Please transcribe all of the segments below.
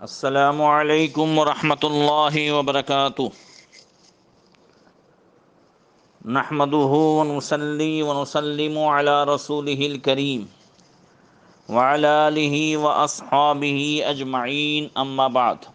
السلام علیکم ورحمۃ اللہ وبرکاتہ۔ نحمده ونصلي ونسلم على رسوله الكريم وعلى آله وأصحابه أجمعين أما بعد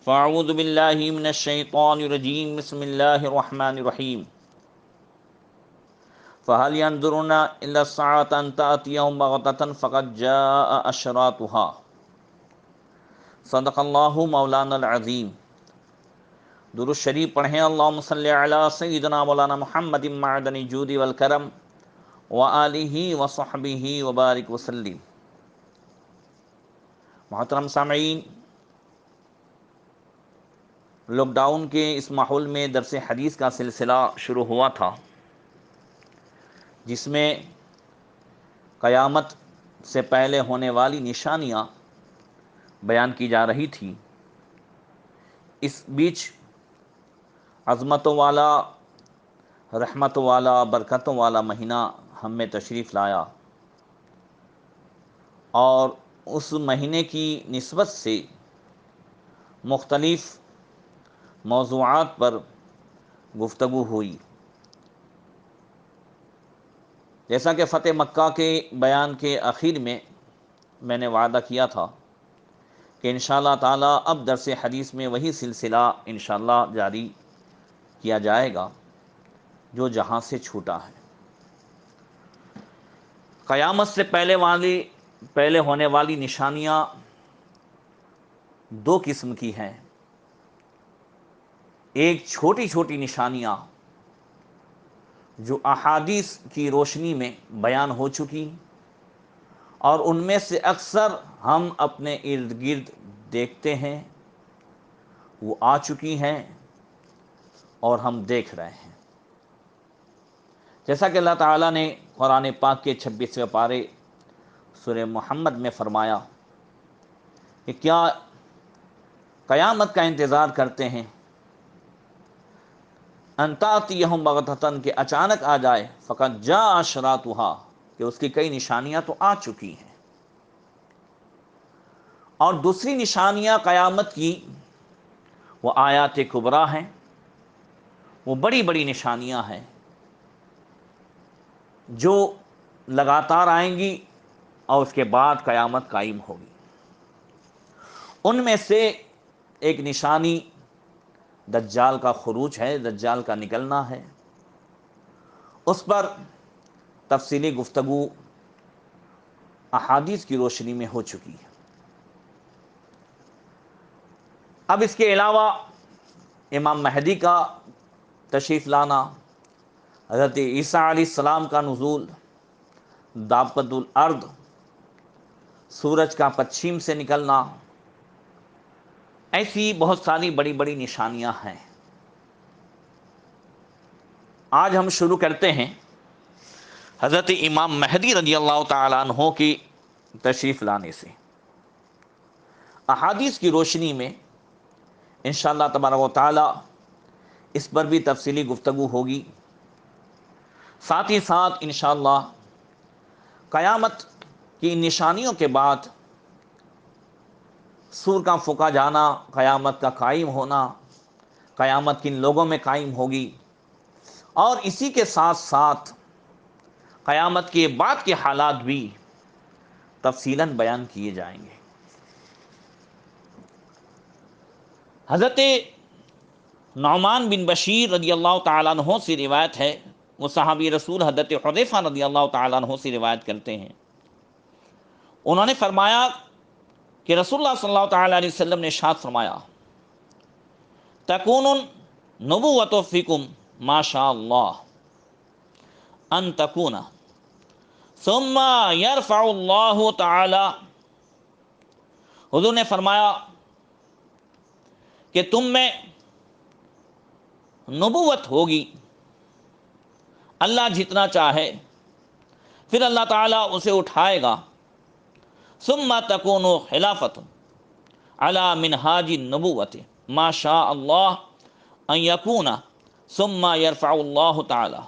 فأعوذ بالله من الشيطان الرجيم بسم الله الرحمن الرحيم فهل ينظرون إلا الساعة أن تأتيهم بغتة فقد جاء أشراطها صدق الله مولانا العظيم۔ درود شریف پڑھیں، اللہم صلی علی سیدنا مولانا محمد معدن الجود والکرم وآلہ وصحبہ وبارک وسلم۔ محترم سامعین، لاک ڈاؤن کے اس ماحول میں درس حدیث کا سلسلہ شروع ہوا تھا، جس میں قیامت سے پہلے ہونے والی نشانیاں بیان کی جا رہی تھی۔ اس بیچ عظمتوں والا، رحمتوں والا، برکتوں والا مہینہ ہم میں تشریف لایا، اور اس مہینے کی نسبت سے مختلف موضوعات پر گفتگو ہوئی۔ جیسا کہ فتح مکہ کے بیان کے آخر میں نے وعدہ کیا تھا کہ انشاءاللہ تعالی اب درس حدیث میں وہی سلسلہ انشاءاللہ جاری کیا جائے گا جو جہاں سے چھوٹا ہے۔ قیامت سے پہلے ہونے والی نشانیاں دو قسم کی ہیں۔ ایک چھوٹی چھوٹی نشانیاں جو احادیث کی روشنی میں بیان ہو چکی، اور ان میں سے اکثر ہم اپنے ارد گرد دیکھتے ہیں، وہ آ چکی ہیں اور ہم دیکھ رہے ہیں۔ جیسا کہ اللہ تعالیٰ نے قرآن پاک کے 26ویں پارے سورہ محمد میں فرمایا کہ کیا قیامت کا انتظار کرتے ہیں، ان تأتیہم بغتۃ، کہ اچانک آ جائے، فقد جاء اشراطھا، کہ اس کی کئی نشانیاں تو آ چکی ہیں۔ اور دوسری نشانیاں قیامت کی وہ آیات کبریٰ ہیں، وہ بڑی بڑی نشانیاں ہیں جو لگاتار آئیں گی اور اس کے بعد قیامت قائم ہوگی۔ ان میں سے ایک نشانی دجال کا خروج ہے، دجال کا نکلنا ہے۔ اس پر تفصیلی گفتگو احادیث کی روشنی میں ہو چکی ہے۔ اب اس کے علاوہ امام مہدی کا تشریف لانا، حضرت عیسیٰ علیہ السلام کا نزول، دابۃ الارض، سورج کا پچھم سے نکلنا، ایسی بہت ساری بڑی بڑی نشانیاں ہیں۔ آج ہم شروع کرتے ہیں حضرت امام مہدی رضی اللہ تعالیٰ عنہ کی تشریف لانے سے۔ احادیث کی روشنی میں انشاءاللہ تبارک و تعالی اس پر بھی تفصیلی گفتگو ہوگی۔ ساتھ ہی ساتھ انشاءاللہ قیامت کی نشانیوں کے بعد سور کا پھونکا جانا، قیامت کا قائم ہونا، قیامت کن لوگوں میں قائم ہوگی، اور اسی کے ساتھ ساتھ قیامت کے بعد کے حالات بھی تفصیلاً بیان کیے جائیں گے۔ حضرت نعمان بن بشیر رضی اللہ تعالیٰ عنہ سے روایت ہے، وہ صحابی رسول حضرت حذیفہ رضی اللہ تعالیٰ عنہ سے روایت کرتے ہیں۔ انہوں نے فرمایا کہ رسول اللہ صلی اللہ تعالیٰ علیہ وسلم نے ارشاد فرمایا، تکون النبوۃ فیکم ما شاء اللہ ان تکون، ثم یرفع اللہ تعالی۔ حضور نے فرمایا کہ تم میں نبوت ہوگی، اللہ جتنا چاہے، پھر اللہ تعالیٰ اسے اٹھائے گا، ثم تکون خلافت علی منہاج النبوۃ ما شاء اللہ ان یکون، ثم یرفع اللہ تعالی۔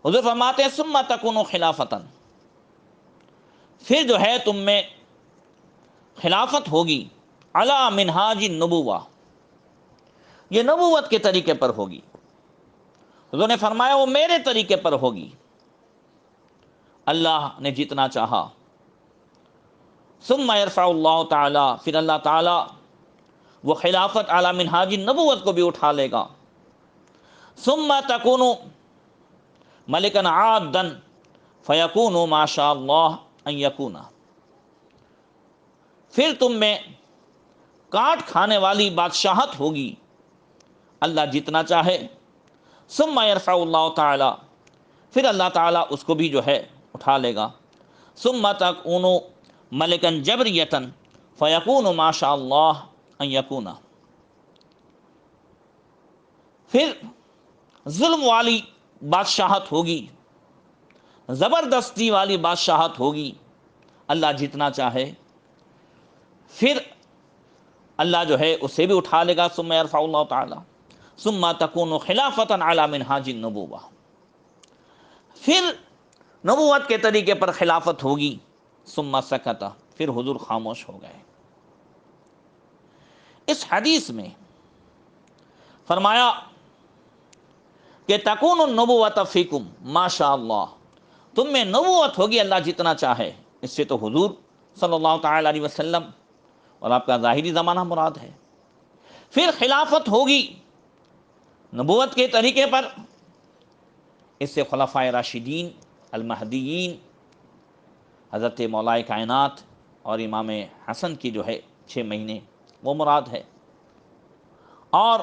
حضور فرماتے ہیں ثم تکون خلافتا، پھر جو ہے تم میں خلافت ہوگی علی منہاج النبوہ، یہ نبوت کے طریقے پر ہوگی۔ حضور نے فرمایا وہ میرے طریقے پر ہوگی۔ اللہ نے جتنا چاہا، ثم یرفع اللہ تعالی، پھر اللہ تعالی وہ خلافت علی منہاج النبوت کو بھی اٹھا لے گا۔ ثم تکون ملکا عادا فیکون ما شاء اللہ ان یکون، پھر تم میں کاٹ کھانے والی بادشاہت ہوگی، اللہ جتنا چاہے۔ ثم یرفع اللہ تعالی، پھر اللہ تعالیٰ اس کو بھی جو ہے اٹھا لے گا۔ ثم تکون ملکا جبریتا فیکون ما شاء اللہ ان یکون، پھر ظلم والی بادشاہت ہوگی، زبردستی والی بادشاہت ہوگی، اللہ جتنا چاہے، پھر اللہ جو ہے اسے بھی اٹھا لے گا۔ ثم یرفع اللہ تعالی ثم تکون خلافتا علی منہاج النبوہ، پھر نبوت کے طریقے پر خلافت ہوگی۔ ثم سکت، پھر حضور خاموش ہو گئے۔ اس حدیث میں فرمایا کہ تکون النبوۃ فیکم ما شاء اللہ، تم میں نبوت ہوگی اللہ جتنا چاہے۔ اس سے تو حضور صلی اللہ تعالی علیہ وسلم اور آپ کا ظاہری زمانہ مراد ہے۔ پھر خلافت ہوگی نبوت کے طریقے پر، اس سے خلفائے راشدین المہدیین حضرت مولا کائنات اور امام حسن کی جو ہے 6 مہینے وہ مراد ہے۔ اور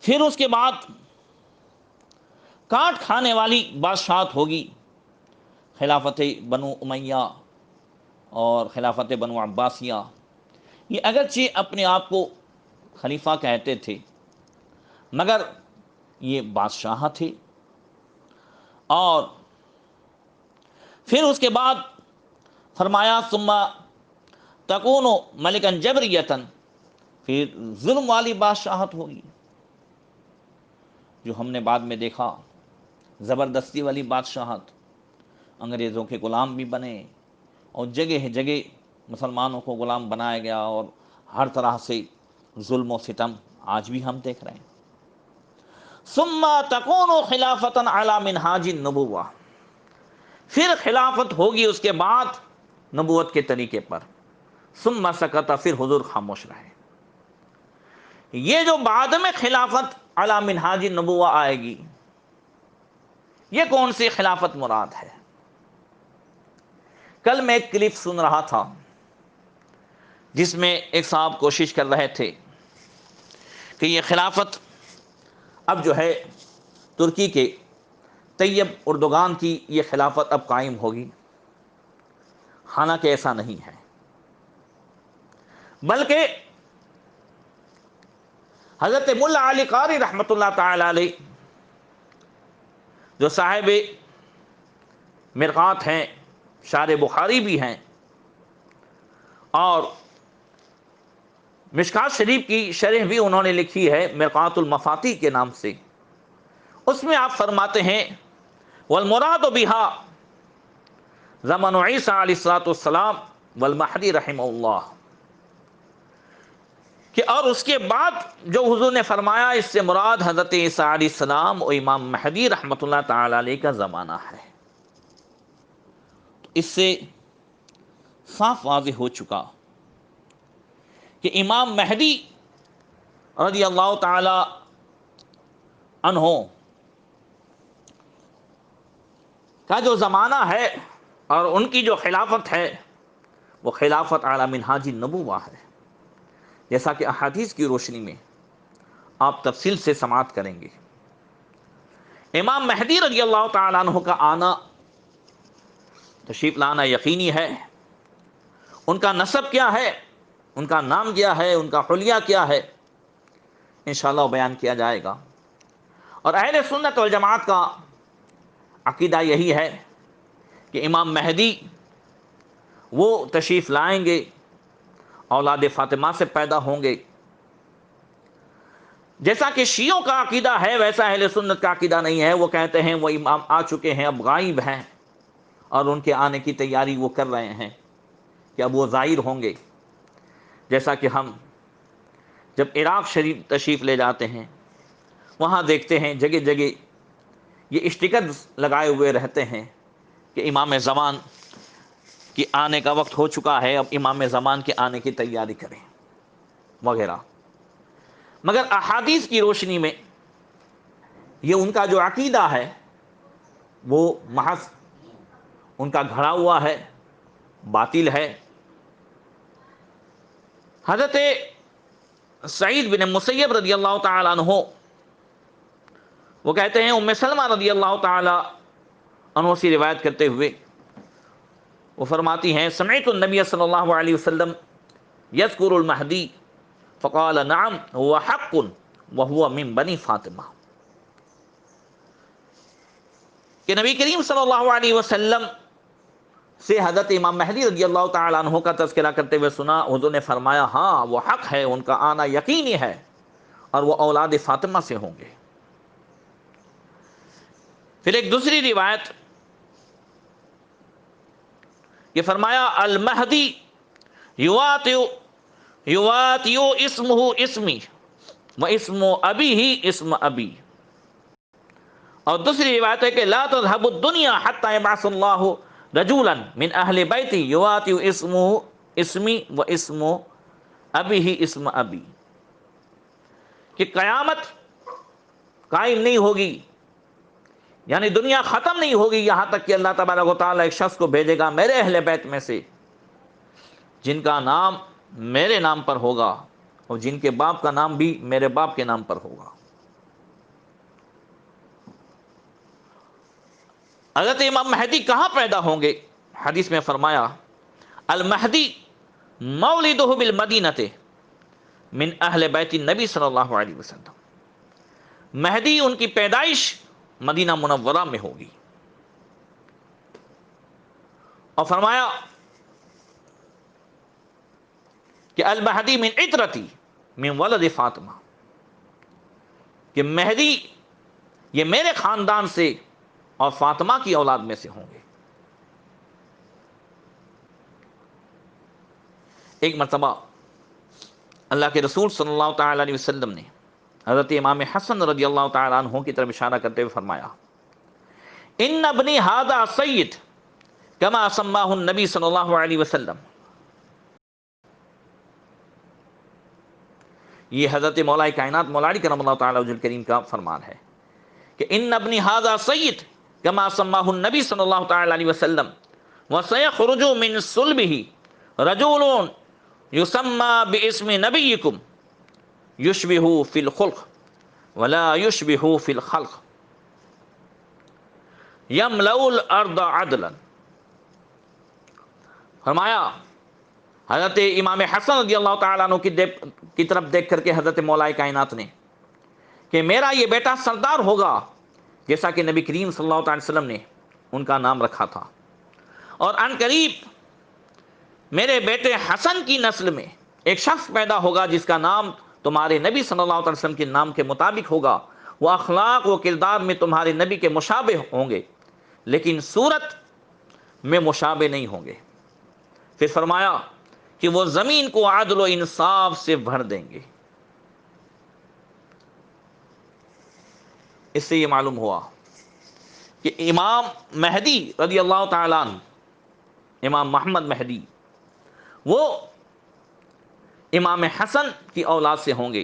پھر اس کے بعد کاٹ کھانے والی بادشاہت ہوگی، خلافت بنو امیہ اور خلافت بنو عباسیہ۔ یہ اگرچہ اپنے آپ کو خلیفہ کہتے تھے مگر یہ بادشاہ تھے۔ اور پھر اس کے بعد فرمایا ثم تکون ملکا جبریتا، پھر ظلم والی بادشاہت ہوگی، جو ہم نے بعد میں دیکھا، زبردستی والی بادشاہت، انگریزوں کے غلام بھی بنے اور جگہ جگہ مسلمانوں کو غلام بنایا گیا، اور ہر طرح سے ظلم و ستم آج بھی ہم دیکھ رہے ہیں۔ ثم تکون خلافتا علی منہاج النبوہ، پھر خلافت ہوگی اس کے بعد نبوت کے طریقے پر۔ ثم سکت، پھر حضور خاموش رہے۔ یہ جو بعد میں خلافت علی منہاج النبوہ آئے گی، یہ کون سی خلافت مراد ہے؟ کل میں ایک کلپ سن رہا تھا جس میں ایک صاحب کوشش کر رہے تھے کہ یہ خلافت اب جو ہے ترکی کے طیب اردوغان کی یہ خلافت اب قائم ہوگی، حالانکہ ایسا نہیں ہے، بلکہ حضرت ملا علی قاری رحمۃ اللہ تعالی علیہ، جو صاحب مرقات ہیں، شارح بخاری بھی ہیں، اور مشکات شریف کی شرح بھی انہوں نے لکھی ہے مرقات المفاتیح کے نام سے۔ اس میں آپ فرماتے ہیں والمراد بها زمن عیسیٰ علیہ الصلوۃ والسلام والمہدی رحمہ اللہ، کہ اور اس کے بعد جو حضور نے فرمایا اس سے مراد حضرت عیسیٰ علیہ السلام اور امام مہدی رحمۃ اللہ تعالی علیہ کا زمانہ ہے۔ اس سے صاف واضح ہو چکا کہ امام مہدی رضی اللہ تعالی عنہ کا جو زمانہ ہے اور ان کی جو خلافت ہے وہ خلافت علی منہاج النبوہ ہے، جیسا کہ احادیث کی روشنی میں آپ تفصیل سے سماعت کریں گے۔ امام مہدی رضی اللہ تعالیٰ عنہ کا آنا، تشریف لانا یقینی ہے۔ ان کا نسب کیا ہے، ان کا نام کیا ہے، ان کا حلیہ کیا ہے، انشاءاللہ بیان کیا جائے گا۔ اور اہل سنت والجماعت کا عقیدہ یہی ہے کہ امام مہدی وہ تشریف لائیں گے، اولاد فاطمہ سے پیدا ہوں گے۔ جیسا کہ شیعوں کا عقیدہ ہے ویسا اہل سنت کا عقیدہ نہیں ہے۔ وہ کہتے ہیں وہ امام آ چکے ہیں، اب غائب ہیں، اور ان کے آنے کی تیاری وہ کر رہے ہیں۔ کہ اب وہ ظاہر ہوں گے، جیسا کہ ہم جب عراق شریف تشریف لے جاتے ہیں وہاں دیکھتے ہیں جگہ جگہ یہ اسٹیکرز لگائے ہوئے رہتے ہیں کہ امام زمان کی آنے کا وقت ہو چکا ہے، اب امام زمان کے آنے کی تیاری کریں وغیرہ۔ مگر احادیث کی روشنی میں یہ ان کا جو عقیدہ ہے وہ محض ان کا گھڑا ہوا ہے، باطل ہے۔ حضرت سعید بن مسیب رضی اللہ تعالیٰ عنہ وہ کہتے ہیں، ام سلمہ رضی اللہ تعالیٰ عنہ سے روایت کرتے ہوئے وہ فرماتی ہیں، سمعت النبی صلی اللہ علیہ وسلم یذکر المہدی فقال نعم هو حق وهو من بنی فاطمہ، کہ نبی کریم صلی اللہ علیہ وسلم سے حضرت امام مہدی رضی اللہ تعالیٰ عنہ کا تذکرہ کرتے ہوئے سنا، حضور نے فرمایا ہاں وہ حق ہے، ان کا آنا یقینی ہے اور وہ اولاد فاطمہ سے ہوں گے۔ پھر ایک دوسری روایت یہ فرمایا، المہدی یواتیو اسمہ اسمی و اسم ابی ہی اسم ابی، اور دوسری روایت ہے کہ لا تذهب الدنیا حتی یبعث اللہ رجولا من اہل بیتی یواتیو اسمہ اسمی و اسم ابی ہی اسم ابی، کہ قیامت قائم نہیں ہوگی، یعنی دنیا ختم نہیں ہوگی یہاں تک کہ اللہ تبارک و تعالیٰ ایک شخص کو بھیجے گا میرے اہل بیت میں سے جن کا نام میرے نام پر ہوگا اور جن کے باپ کا نام بھی میرے باپ کے نام پر ہوگا۔ حضرت امام مہدی کہاں پیدا ہوں گے؟ حدیث میں فرمایا، المہدی مولدہ بالمدینہ من اہل بیت النبی صلی اللہ علیہ وسلم، مہدی ان کی پیدائش مدینہ منورہ میں ہوگی، اور فرمایا کہ المہدی من عطرتی من ولد فاطمہ، کہ مہدی یہ میرے خاندان سے اور فاطمہ کی اولاد میں سے ہوں گے۔ ایک مرتبہ اللہ کے رسول صلی اللہ تعالی علیہ وسلم نے حضرت امام حسن رضی اللہ تعالی عنہ کی طرف اشارہ کرتے ہوئے فرمایا، ان ابنی ھذا سید کما سماہ النبی صلی اللہ علیہ وسلم، یہ حضرت مولا کائنات مولا علی کرم اللہ تعالی وجہ الکریم کا فرمان ہے کہ ان ابنی ھذا سید کما سماہ النبی صلی اللہ تعالی علیہ وسلم وسیخرج من صلبہ رجل یسمى باسم نبیکم یشبہ فی الخلق ولا یشبہ فی الخلق یملأ الارض عدلا۔ فرمایا حضرت امام حسن رضی اللہ تعالیٰ عنہ کی طرف دیکھ کر کے حضرت مولا کائنات نے کہ میرا یہ بیٹا سردار ہوگا جیسا کہ نبی کریم صلی اللہ علیہ وسلم نے ان کا نام رکھا تھا، اور ان قریب میرے بیٹے حسن کی نسل میں ایک شخص پیدا ہوگا جس کا نام تمہارے نبی صلی اللہ علیہ وسلم کے نام کے مطابق ہوگا، وہ اخلاق و کردار میں تمہارے نبی کے مشابہ ہوں گے لیکن صورت میں مشابہ نہیں ہوں گے۔ پھر فرمایا کہ وہ زمین کو عدل و انصاف سے بھر دیں گے۔ اس سے یہ معلوم ہوا کہ امام مہدی رضی اللہ تعالیٰ عنہ، امام محمد مہدی، وہ امام حسن کی اولاد سے ہوں گے،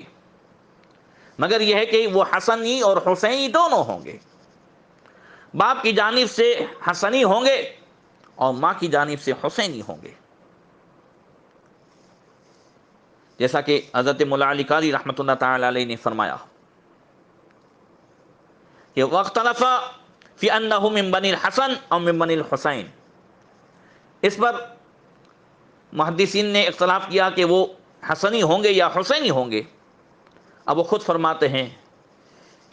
مگر یہ ہے کہ وہ حسنی اور حسینی دونوں ہوں گے، باپ کی جانب سے حسنی ہوں گے اور ماں کی جانب سے حسینی ہوں گے، جیسا کہ حضرت مولا علی قاری رحمۃ اللہ تعالی علیہ نے فرمایا کہ واختلف فی انہ من بنی الحسن اور من بنی الحسین، اس پر محدثین نے اختلاف کیا کہ وہ حسنی ہوں گے یا حسینی ہوں گے۔ اب وہ خود فرماتے ہیں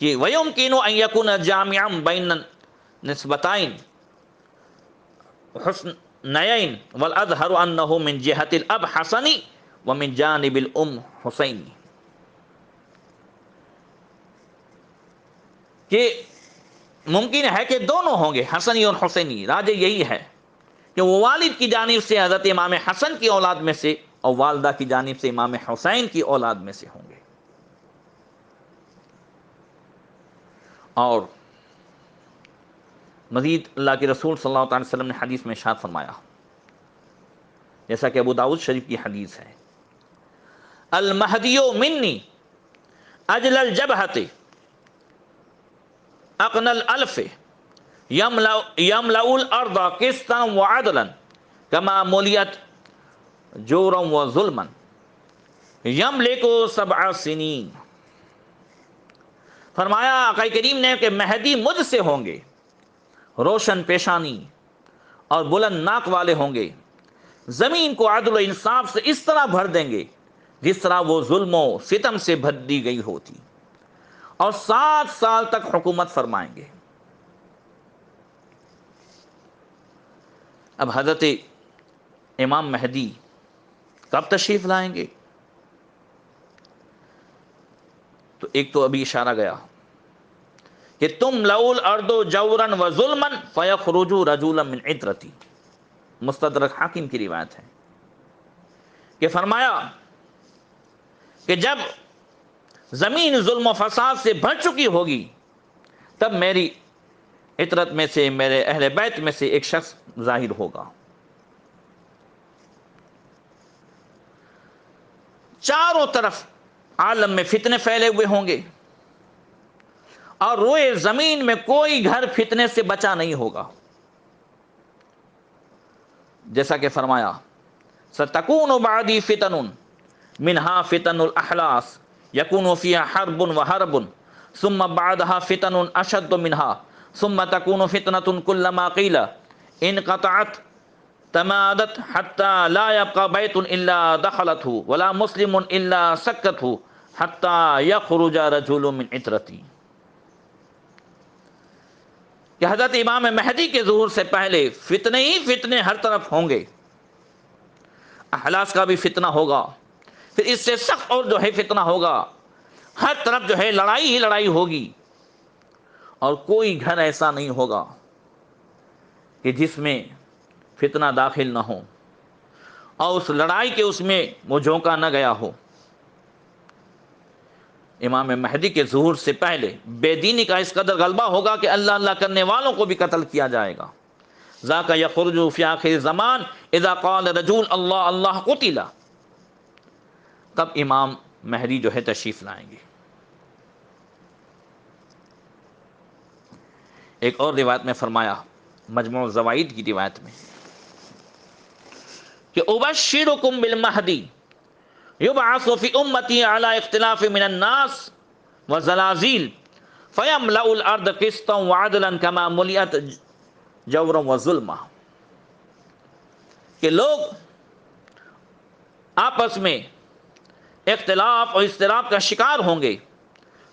کہ وَيُمْكِنُ أَن يَكُونَ جَامِعًا بَيْنَ النِّسْبَتَيْنِ حسنيين وَالْأَظْهَرُ أَنَّهُ مِنْ جِهَةِ الْأَبْ حَسَنِ وَمِنْ جَانِبِ الْأُمِّ حُسَيْنِ، کہ ممکن ہے کہ دونوں ہوں گے حسنی اور حسینی، راجح یہی ہے کہ وہ والد کی جانب سے حضرت امام حسن کی اولاد میں سے اور والدہ کی جانب سے امام حسین کی اولاد میں سے ہوں گے. اور مزید اللہ کے رسول صلی اللہ علیہ وسلم نے حدیث میں ارشاد فرمایا، جیسا کہ ابو داؤد شریف کی حدیث ہے، المہدی منی اجل الجبہۃ اقن الالف یملأ الارض قسطا وعدلا کما ملیت جورا وظلما یملک 7 سنین. فرمایا آقا کریم نے کہ مہدی مجھ سے ہوں گے، روشن پیشانی اور بلند ناک والے ہوں گے، زمین کو عدل و انصاف سے اس طرح بھر دیں گے جس طرح وہ ظلم و ستم سے بھر دی گئی ہوتی، اور 7 سال تک حکومت فرمائیں گے. اب حضرت امام مہدی کب تشریف لائیں گے؟ تو ایک تو ابھی اشارہ گیا کہ تم لول اردو جورن و ظلمن فیخرج رجولا من عترتی، مستدرک حاکم کی روایت ہے کہ فرمایا کہ جب زمین ظلم و فساد سے بھر چکی ہوگی تب میری عترت میں سے، میرے اہل بیت میں سے ایک شخص ظاہر ہوگا. چاروں طرف عالم میں فتنے پھیلے ہوئے ہوں گے اور روئے زمین میں کوئی گھر فتنے سے بچا نہیں ہوگا. جیسا کہ فرمایا ستکون بعدی فتن منہا فتن الاحلاس یکون فیہا حرب و حرب ثم بعدها فتن اشد منها ثم تکون فتنة كلما قیل انقطعت تمادت حتى لا يبقى بیت الا دخلته ولا مسلم الا سکته حتى یخرج رجل من عترتی. کہ حضرت امام مہدی کے ظہور سے پہلے فتنے ہی فتنے ہر طرف ہوں گے. احلاس کا بھی فتنہ ہوگا، پھر اس سے سخت اور جو ہے فتنہ ہوگا، ہر طرف جو ہے لڑائی ہی لڑائی ہوگی، اور کوئی گھر ایسا نہیں ہوگا کہ جس میں فتنہ داخل نہ ہو اور اس لڑائی کے اس میں وہ جھونکا نہ گیا ہو. امام مہدی کے ظہور سے پہلے بے دینی کا اس قدر غلبہ ہوگا کہ اللہ اللہ کرنے والوں کو بھی قتل کیا جائے گا. ذاک یخرج فی آخر زمان اذا قال رجل اللہ اللہ قتل. تب امام مہدی جو ہے تشریف لائیں گے. ایک اور روایت میں فرمایا، مجموع الزوائد کی روایت میں، کہ ابشرکم بالمہدی یبعث فی امتی علی اختلاف من الناس وزلازل فیملأ الارض قسطا وعدلا کما ملئت جورا وظلما. کہ لوگ آپس میں اختلاف اور اضطراب کا شکار ہوں گے،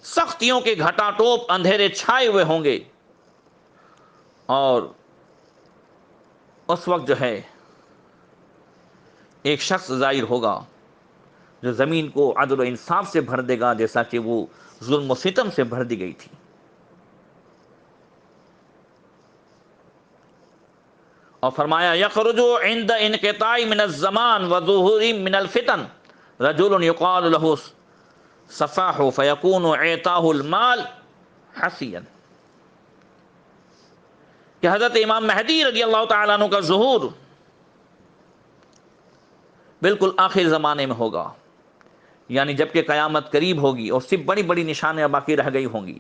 سختیوں کے گھٹا ٹوپ اندھیرے چھائے ہوئے ہوں گے، اور اس وقت جو ہے ایک شخص ظاہر ہوگا جو زمین کو عدل و انصاف سے بھر دے گا جیسا کہ وہ ظلم و ستم سے بھر دی گئی تھی. اور فرمایا یخرج عند انقطاع من الزمان وظہور من الفتن رجل یقال له صفاح فیکون اعطاہ المال حسیا. کہ حضرت امام مہدی رضی اللہ تعالیٰ عنہ کا ظہور بالکل آخر زمانے میں ہوگا، یعنی جب کہ قیامت قریب ہوگی اور صرف بڑی بڑی نشانیاں باقی رہ گئی ہوں گی،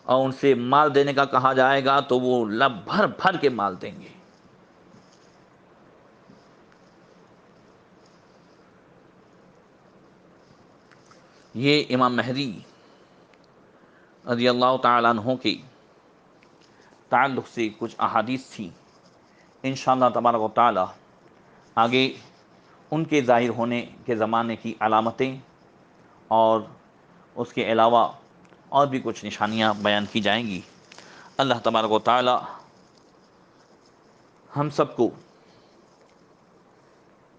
اور ان سے مال دینے کا کہا جائے گا تو وہ لب بھر بھر کے مال دیں گے. یہ امام مہدی رضی اللہ تعالیٰ عنہ کی تعلق سے کچھ احادیث تھیں. انشاءاللہ تبارک و تعالی آگے ان کے ظاہر ہونے کے زمانے کی علامتیں اور اس کے علاوہ اور بھی کچھ نشانیاں بیان کی جائیں گی. اللہ تبارک و تعالی ہم سب کو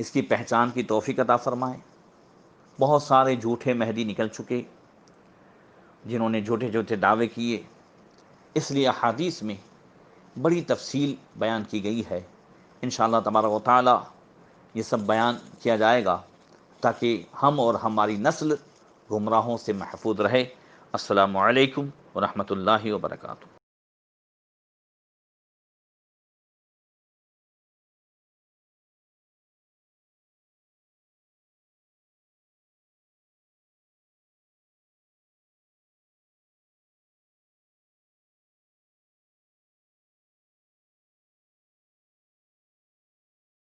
اس کی پہچان کی توفیق عطا فرمائے. بہت سارے جھوٹے مہدی نکل چکے جنہوں نے جھوٹے جھوٹے دعوے کیے، اس لیے احادیث میں بڑی تفصیل بیان کی گئی ہے۔ انشاءاللہ تبارک و تعالی یہ سب بیان کیا جائے گا تاکہ ہم اور ہماری نسل گمراہوں سے محفوظ رہے۔ السلام علیکم ورحمۃ اللہ وبرکاتہ۔